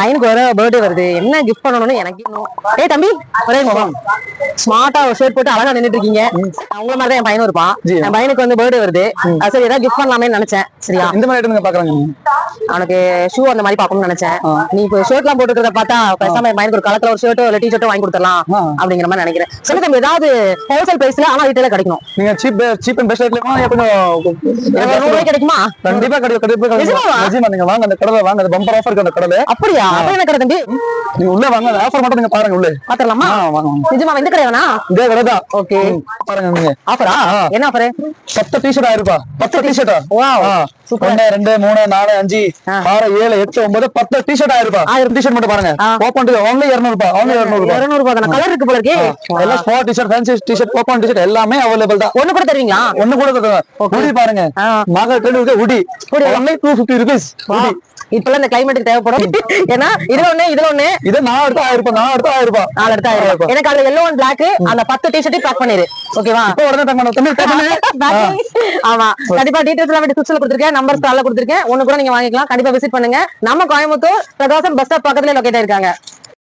பையனுக்கு வர பர்த்டே வருது, என்ன கிஃப்ட் பண்ணணும்னு எனக்கு இன்னும். ஏய் தம்பி, ஒரே ஸ்மார்ட்டா ஒரு ஷர்ட் போட்டு அழகா நின்னுட்டு இருக்கீங்க. உங்கள மாதிரி தான் என் பையனும் இருப்பான். என் பையனுக்கு வந்து பர்த்டே வருது, சரி ஏதாவது கிஃப்ட் பண்ணலாமே நினைச்சேன். சரியா, இந்த மாதிரி ஐட்டம் பாக்குறாங்க. அவனுக்கு ஷூ அந்த மாதிரி பாக்கணும்னு நினைச்சேன். நீ இப்போ ஷர்ட் எல்லாம் போட்டுக்கிறத பார்த்தா பேசாம என் பையனுக்கு ஒரு கலர்ல ஒரு ஷர்ட்டோ இல்ல டி-ஷர்ட்டோ வாங்கி கொடுத்துடலாம் அப்படிங்கிற மாதிரி நினைக்கிறேன். சொல்லு தம்பி, ஏதாவது ஹோல்சேல் பிரைஸ்ல ஆனா ரீட்டைல கிடைக்கும். நீங்க சீப் அண்ட் பெஸ்ட் ரேட்ல கொஞ்சம் கிடைக்குமா? கண்டிப்பா கிடைக்கும். நீங்க வாங்க, அந்த கடையில வாங்க, பம்பர் ஆஃபர் இருக்கு அந்த கடையில. அப்படியா? அப்ப என்ன கடை தம்பி? நீங்க உள்ள வாங்க, அந்த ஆஃபர் மட்டும் நீங்க பாருங்க. உள்ள பாத்துறலாமா? வாங்க. நிஜமா இந்த கடையானா? இதே கடைதான். ஓகே, பாருங்க. நீங்க ஆஃபரா? என்ன ஆஃபர்? 10 டி-ஷர்ட் 1000 ரூபாய். 10 டி-ஷர்ட். வாவ், 1 2 3 4 5 6 7 8 9 10 டி-ஷர்ட் 1000 ரூபாய். 1000 டி-ஷர்ட் மட்டும் பாருங்க. ஓபன் டி only 200 ரூபாய். only 200 ரூபாய். 200 ரூபாய் தான? கலர் இருக்கு போல இருக்கே. எல்லாம் sport T-shirt, fancy T-shirt, open T-shirt எல்லாமே அவேலபிள் தான். ஒண்ணு கூட தருவீங்களா? ஒண்ணு கூட தருவாங்க. உடி பாருங்க. மக ட்ரெண்ட் இருக்கு. உடி only 250 rupees. உடி இப்பெல்லாம் இந்த கிளைமேட்டுக்கு தேவைப்படும். ஏன்னா இதுல ஒண்ணு இதுல ஒண்ணு. இது நான் எடுத்து 1000 ரூபாய். நான் எடுத்து 1000 ரூபாய். நான் எடுத்து 1000 ரூபாய். எனக்கு அதுல yellow and black அந்த 10 டி-ஷர்ட் பேக் பண்ணிரு. ஓகேவா? இப்போ உடனே பேக் பண்ணு. ஆமா, கண்டிப்பா டீடைல்ஸ் எல்லாம் டிஸ்கிரிப்ஷன்ல கொடுத்திருக்கேன், நம்பர் ஸ்டால்ல கொடுத்திருக்கேன். ஒண்ணு கூட நீங்க வாங்கிக்கலாம். கண்டிப்பா விசிட் பண்ணுங்க. நம்ம கோயம்புத்தூர் பிரகாசம் பஸ் ஸ்டாப் பக்கத்துல லொகேட் ஆயிருக்காங்க.